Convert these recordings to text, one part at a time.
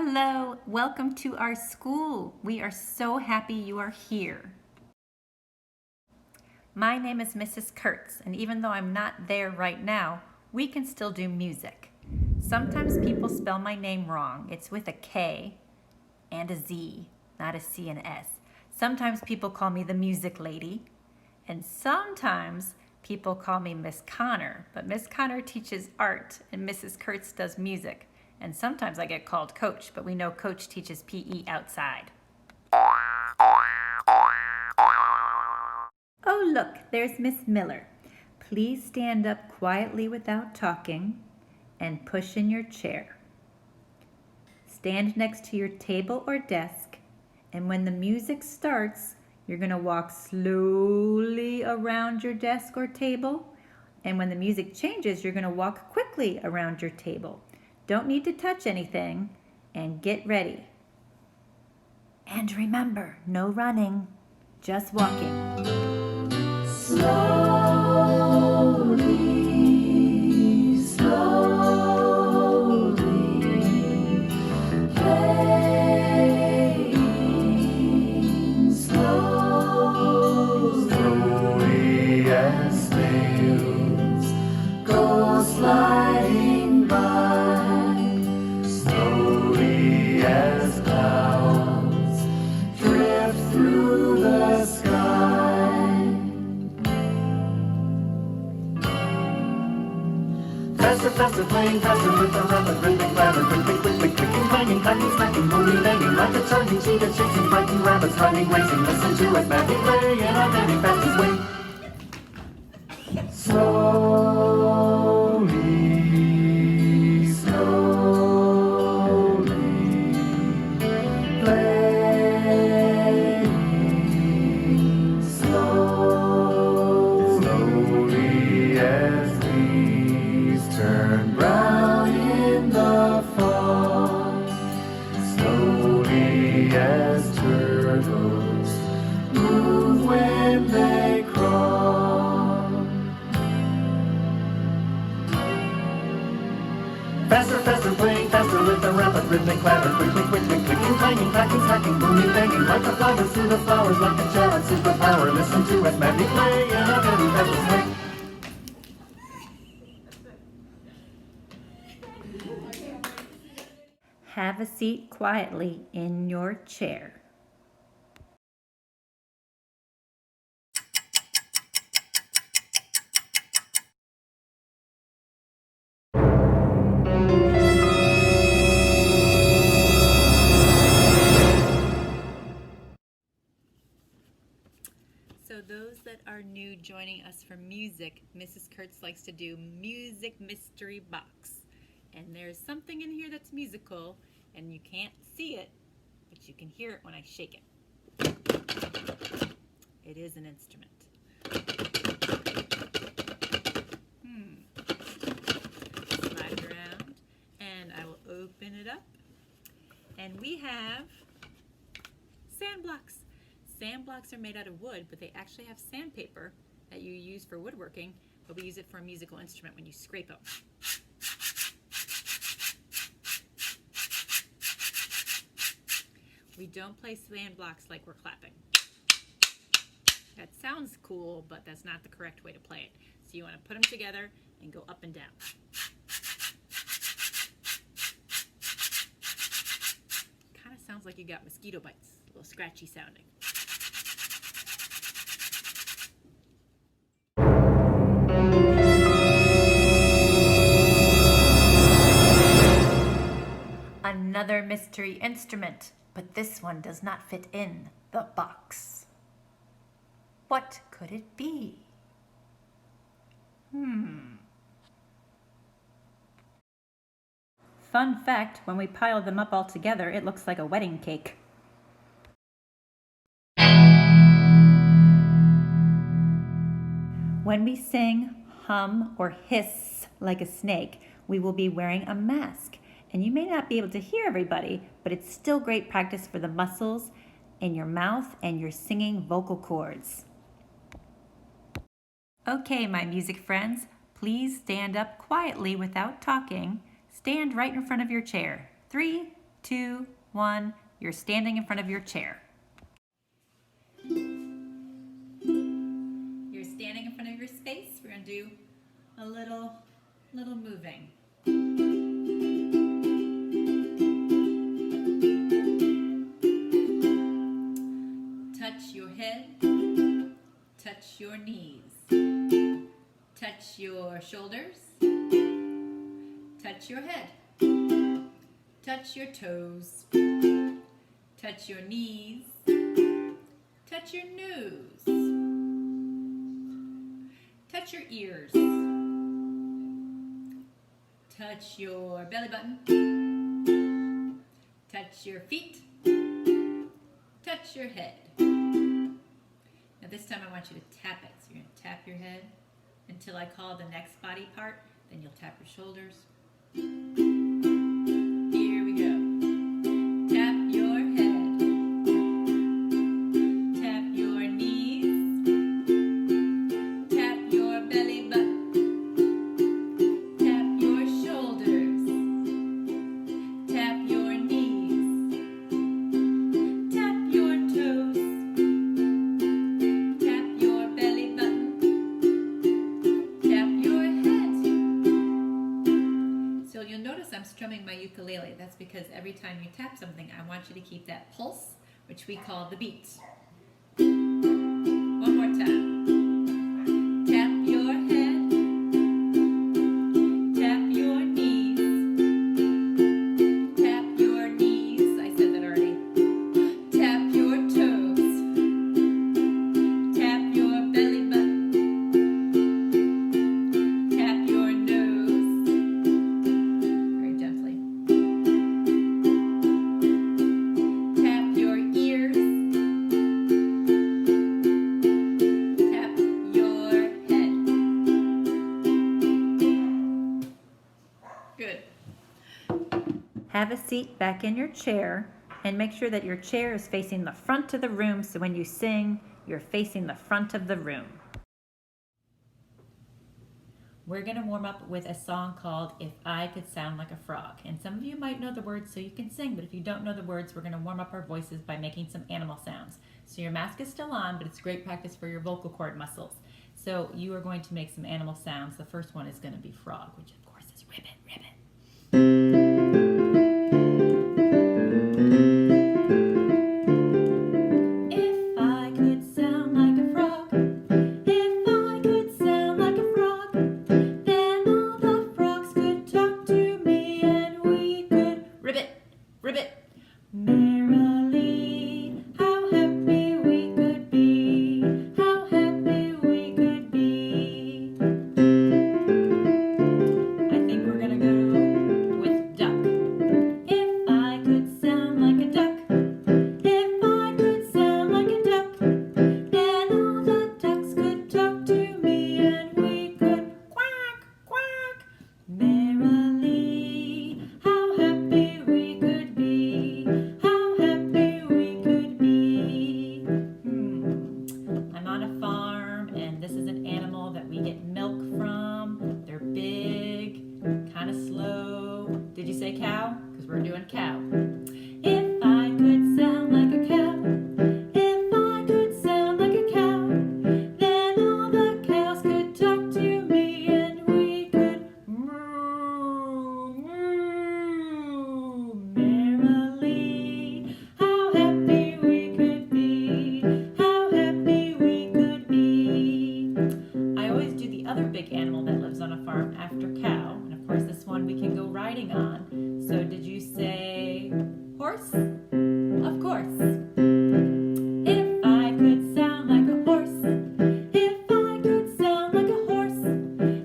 Hello, welcome to our school. We are so happy you are here. My name is Mrs. Kurtz, and even though I'm not there right now, we can still do music. Sometimes people spell my name wrong. It's with a K and a Z, not a C and S. Sometimes people call me the music lady, and sometimes people call me Miss Connor, but Miss Connor teaches art and Mrs. Kurtz does music. And sometimes I get called Coach, but we know Coach teaches PE outside. Oh, look, there's Miss Miller. Please stand up quietly without talking and push in your chair. Stand next to your table or desk, and when the music starts, you're going to walk slowly around your desk or table, and when the music changes, you're going to walk quickly around your table. Don't need to touch anything, and get ready. And remember, no running, just walking. Slowly, slowly, playing slowly as snails go sliding by. As clouds drift through the sky. Faster, faster, playing faster with a rapid rhythmic ladder. Quick, quick, quick, clicking, clanging, clacking, smacking, moving, banging like a charging cheetah, chasing, fighting rabbits, hiding, racing. Listen to us, magic play in our very fastest way. Slowly, slowly. Slowly as leaves turn brown in the fall, slowly as turtles move when they crawl. Faster, faster, playing faster with a rapid rhythmic clatter. Quick, quick, quick, quick, clicking, clanging, clacking, smacking, booming, banging like a flyers through the flowers, like a jet superpower. Listen to us, magic play in a very fast way. Have a seat quietly in your chair. So those that are new joining us for music, Mrs. Kurtz likes to do Music Mystery Box. And there's something in here that's musical, and you can't see it, but you can hear it when I shake it. It is an instrument. Slide it around, and I will open it up. And we have sand blocks. Sand blocks are made out of wood, but they actually have sandpaper that you use for woodworking, but we use it for a musical instrument when you scrape them. We don't play sand blocks like we're clapping. That sounds cool, but that's not the correct way to play it. So you want to put them together and go up and down. Kind of sounds like you got mosquito bites, a little scratchy sounding. Another mystery instrument, but this one does not fit in the box. What could it be? Fun fact, when we pile them up all together, it looks like a wedding cake. When we sing, hum, or hiss like a snake, we will be wearing a mask. And you may not be able to hear everybody, but it's still great practice for the muscles in your mouth and your singing vocal cords. Okay, my music friends, please stand up quietly without talking. Stand right in front of your chair. 3, 2, 1. You're standing in front of your chair. You're standing in front of your space. We're going to do a little moving. Touch your head, touch your knees, touch your shoulders, touch your head, touch your toes, touch your knees, touch your nose, touch your ears, touch your belly button, touch your feet, touch your head. Now this time I want you to tap it. So you're going to tap your head until I call the next body part. Then you'll tap your shoulders. Here we go. Tap your head. Tap your knees. Tap your belly button. Tap your shoulders. Tap your knees. Tap your toes. Tap your belly button. Tap your head. So you'll notice I'm strumming my ukulele. That's because every time you tap something, I want you to keep that pulse, which we call the beat. One more time. Tap your head. Tap your knees. Tap your knees. I said that already. Tap your toes. Tap your belly button. Tap your nose. Very gently. Tap your ears. Tap your head. Good. Have a seat back in your chair and make sure that your chair is facing the front of the room so when you sing, you're facing the front of the room. We're going to warm up with a song called If I Could Sound Like a Frog. And some of you might know the words so you can sing, but if you don't know the words, we're going to warm up our voices by making some animal sounds. So your mask is still on, but it's great practice for your vocal cord muscles. So you are going to make some animal sounds. The first one is going to be frog, which of course is ribbit, ribbit. If I could sound like a frog, if I could sound like a frog, then all the frogs could talk to me and we could ribbit, ribbit, merrily. How happy we could be, how happy we could be. I think we're gonna go with duck. If I could sound like a duck, if I could sound like a duck, then all the ducks could talk to me and we could quack, quack, merrily. How happy we could be, how happy we could be. I'm on a farm and this is an animal that we get milk from. They're big, kind of slow. Did you say cow? Because we're doing cow. If I could sound like a cow, if I could sound like a cow, then all the cows could talk to me and we could moo, moo, merrily. How happy we could be, how happy we could be. I always do the other big animal that lives on a farm after cow, and of course this one we can go riding on. So did you say horse? Of course. If I could sound like a horse, if I could sound like a horse,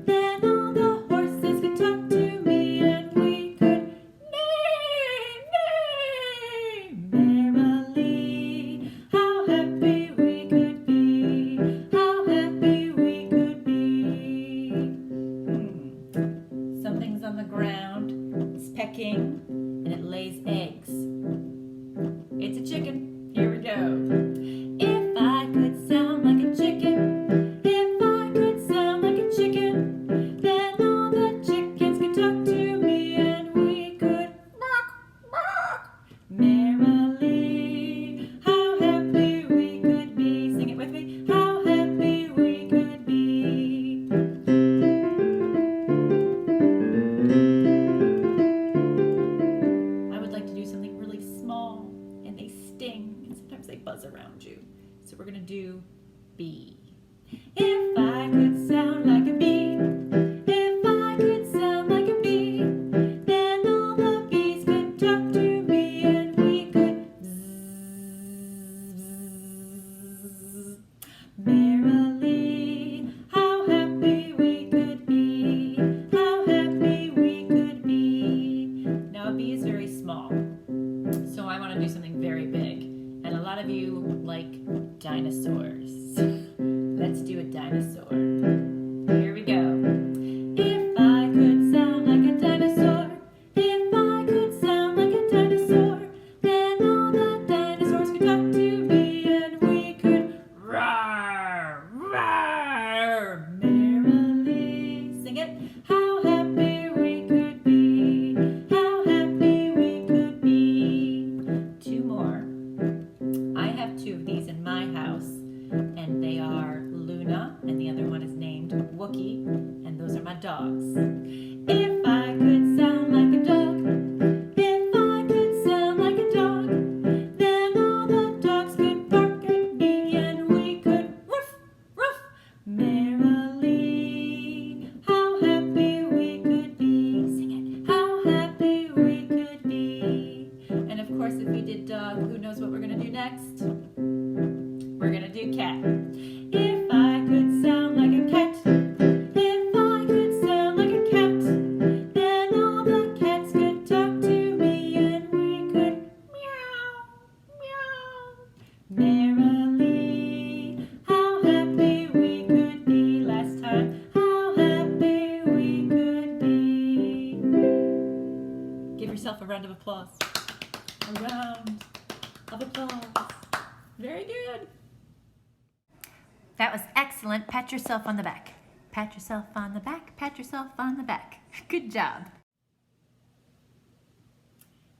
then all the horses could talk to me and we could neigh, neigh, merrily. How happy we could be, how happy we could be. Something's on the ground, it's pecking, and it lays eggs. It's a chicken. Here we go. If I could sound like a chicken, if I could sound like a chicken, then all the chickens could talk to me and we could bark, bark, like dinosaurs. Let's do a dinosaur. Here we go. If I could sound like a dinosaur, if I could sound like a dinosaur, then all the dinosaurs could talk to me and we could roar, roar, merrily. Sing it. How happy we could be, how happy we could be. Two more. I have two of these in my house, and they are Luna, and the other one is named Wookie, and those are my dogs. If I could sound like a dog, if I could sound like a dog, then all the dogs could bark at me and we could woof, woof, merrily. How happy we could be. Sing it. How happy we could be. And of course, if we did dog, who knows what we're going to do next? We're going to do cat. If I could sound like a cat, if I could sound like a cat, then all the cats could talk to me and we could meow, meow, merrily. How happy we could be. Last time. How happy we could be. Give yourself a round of applause. A round of applause. Very good. That was excellent. Pat yourself on the back. Pat yourself on the back. Pat yourself on the back. Good job.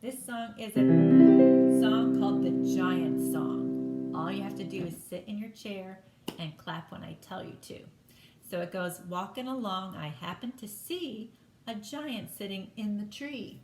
This song is a song called the Giant Song. All you have to do is sit in your chair and clap when I tell you to. So it goes, walking along, I happened to see a giant sitting in the tree.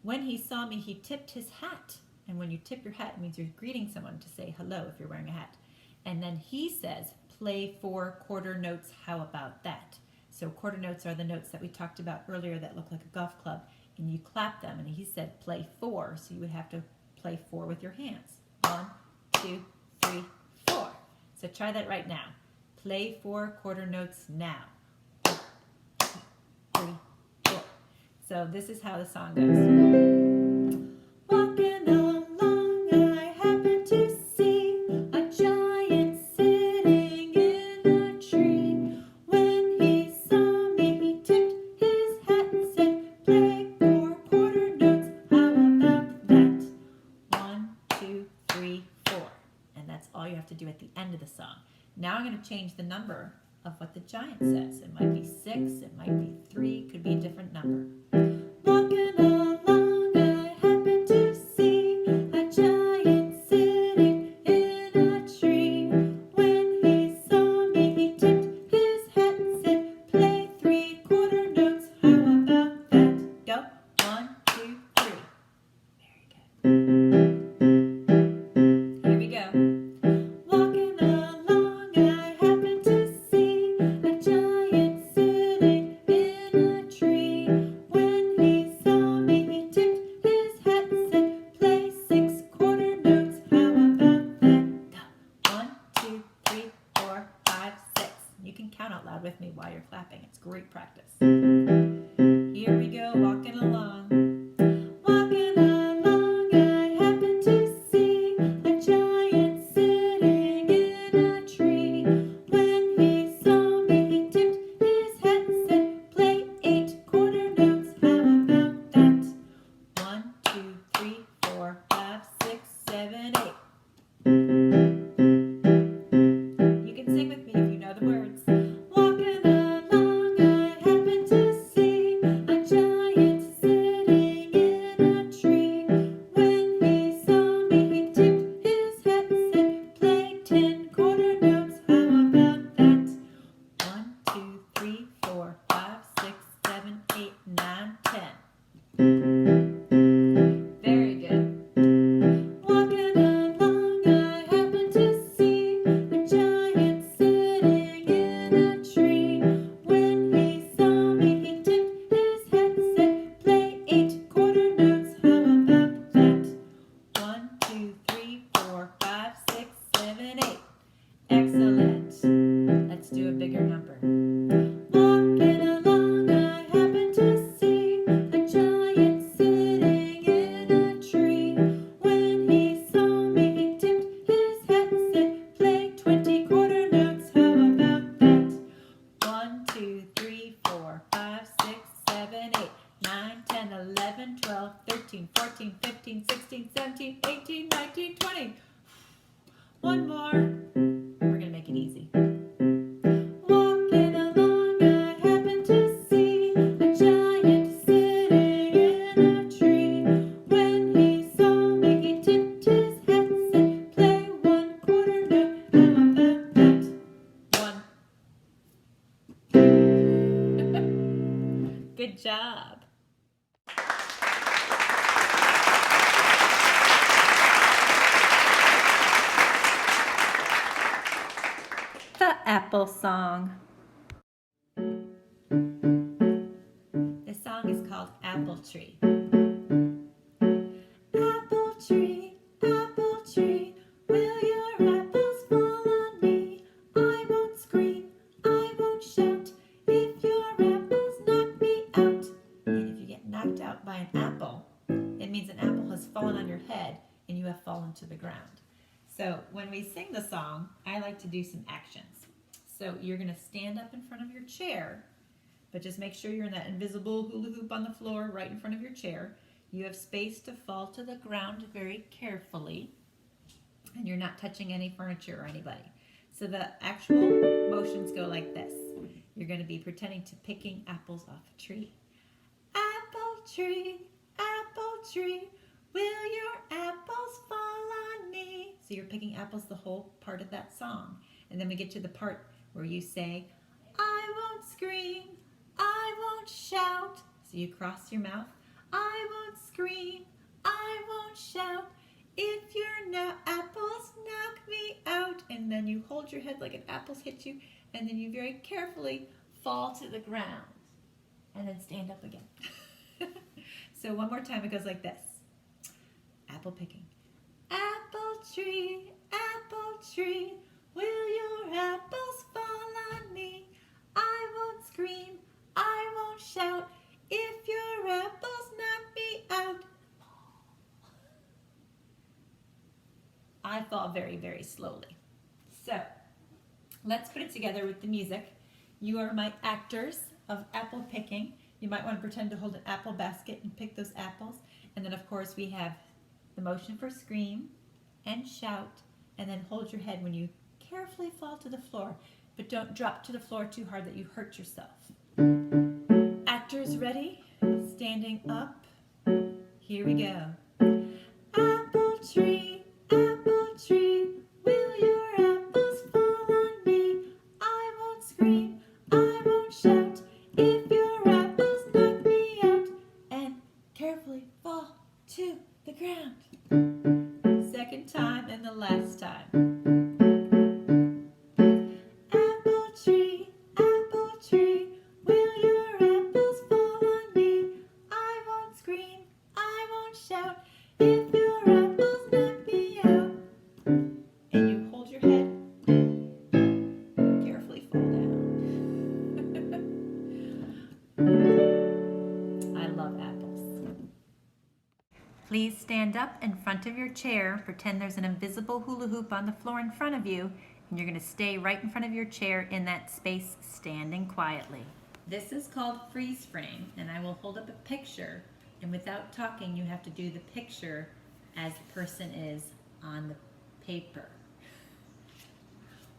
When he saw me, he tipped his hat. And when you tip your hat, it means you're greeting someone to say hello if you're wearing a hat. And then he says, play 4 quarter notes, how about that? So quarter notes are the notes that we talked about earlier that look like a golf club. And you clap them, and he said play 4, so you would have to play 4 with your hands. 1, 2, 3, 4. So try that right now. Play 4 quarter notes now. 1, 2, 3, 4. So this is how the song goes. Walking along, I happened to see a giant sitting in a tree. When he saw me, he tipped his hat and said, play 4 quarter notes, how about that? 1, 2, 3, 4. And that's all you have to do at the end of the song. Now I'm going to change the number of what the giant says. It might be 6, it might be 3, could be a different number. Walking along, I happened to see a giant sitting in a tree. When he saw me, he tipped his hat and said, play 3 quarter notes, how about that? Go, 1, 2, 3. Very good. Here we go. Walking along, I happened to see a giant sitting in a tree. When he saw me, he tipped his hat and said, play 6 quarter notes, how about that? Go, 1, 2, 3, 4, 5, 6. You can count out loud with me while you're clapping. It's great practice. Here we go, walking along. Walking along, I happened to see a giant sitting in a tree. When he saw me, he tipped his hat and said, play 8 quarter notes, how about that? 1, 2, 3, 4, 5, 6, 7, 8. You can sing with me if you know the words. Walking along, I happened to see a giant 7, 8, 9, 10, 11, 12, 13, 14, 15, 16, 17, 18, 19, 20. One more. We're going to make it easy. Walking along, I happened to see a giant sitting in a tree. When he saw me, he tipped his hat, said, play 1/4 note, how about that? 1. Good job. The Apple Song. The song is called Apple Tree. Apple tree, will your apples fall on me? I won't scream, I won't shout, if your apples knock me out. And if you get knocked out by an apple, it means an apple has fallen on your head and you have fallen to the ground. So when we sing the song, I like to do some actions. So you're going to stand up in front of your chair, but just make sure you're in that invisible hula hoop on the floor right in front of your chair. You have space to fall to the ground very carefully, and you're not touching any furniture or anybody. So the actual motions go like this. You're going to be pretending to picking apples off a tree. Apple tree, will your apples fall on me? So you're picking apples the whole part of that song. And then we get to the part where you say, I won't scream, I won't shout. So you cross your mouth. I won't scream, I won't shout, if your apples knock me out. And then you hold your head like an apple's hit you, and then you very carefully fall to the ground, and then stand up again. So one more time, it goes like this. Apple picking. Apple tree, will your apples fall on me? I won't scream, I won't shout, if your apples knock me out. I fall very, very slowly. So let's put it together with the music. You are my actors of apple picking. You might want to pretend to hold an apple basket and pick those apples. And then of course we have the motion for scream and shout, and then hold your head when you carefully fall to the floor, but don't drop to the floor too hard that you hurt yourself. Actors ready? Standing up. Here we go. Apple tree, will your apples fall on me? I won't scream, I won't shout, if your apples knock me out. And carefully fall to the ground. Second time and the last time. Apple tree, will your apples fall on me? I won't scream, I won't shout, if your apples knock me out. And you hold your head, carefully fall down. I love apples. Please stand up in front of your chair. Pretend there's an invisible hula hoop on the floor in front of you, and you're going to stay right in front of your chair in that space, standing quietly. This is called freeze frame, and I will hold up a picture, and without talking, you have to do the picture as the person is on the paper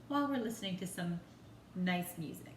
while we're listening to some nice music.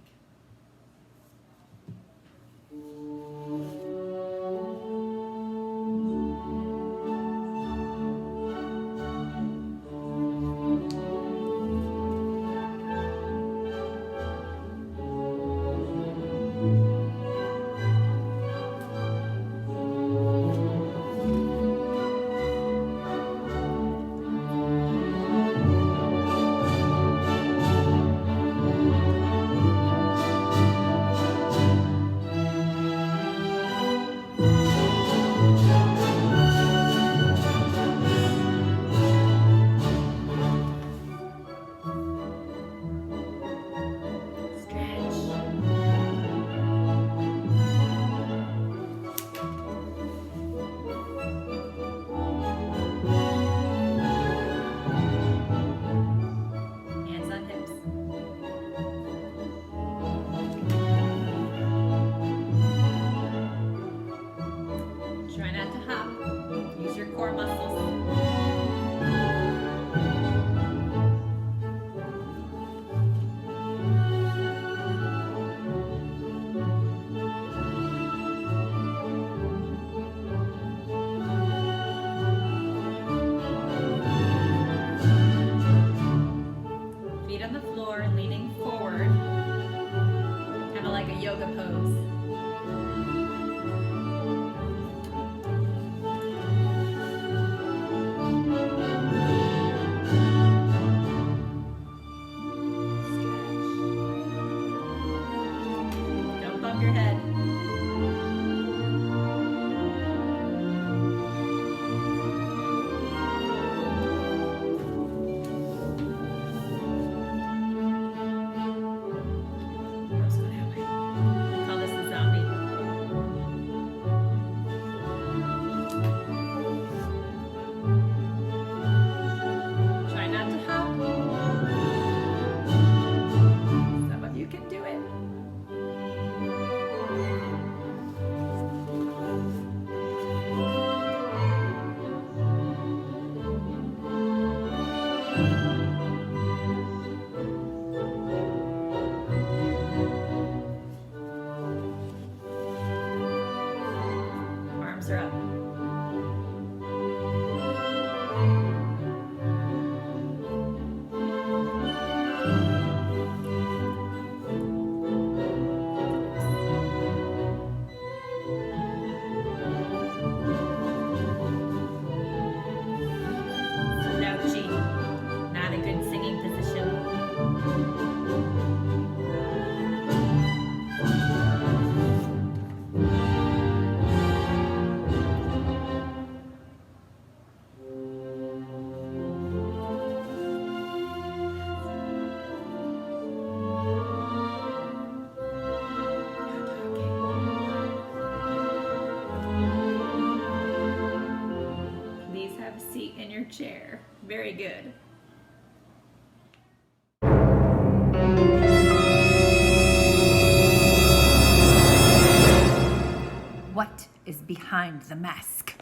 arms are up. Slouchy, not a good singing position. Please have a seat in your chair. Very good. What is behind the mask?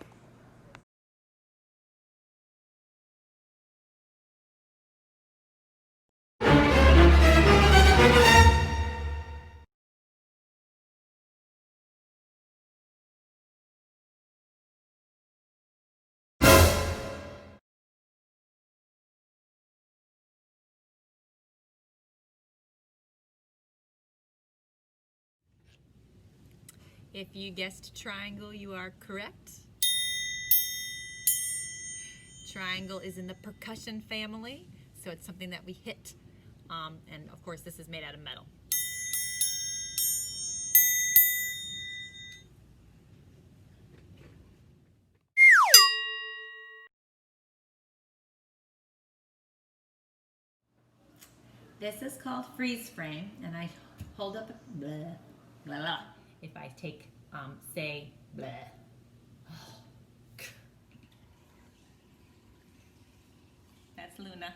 If you guessed triangle, you are correct. Triangle is in the percussion family, so it's something that we hit. And of course, this is made out of metal. This is called freeze frame, and I hold up, blah, blah, blah. If I take, say, blah. That's Luna.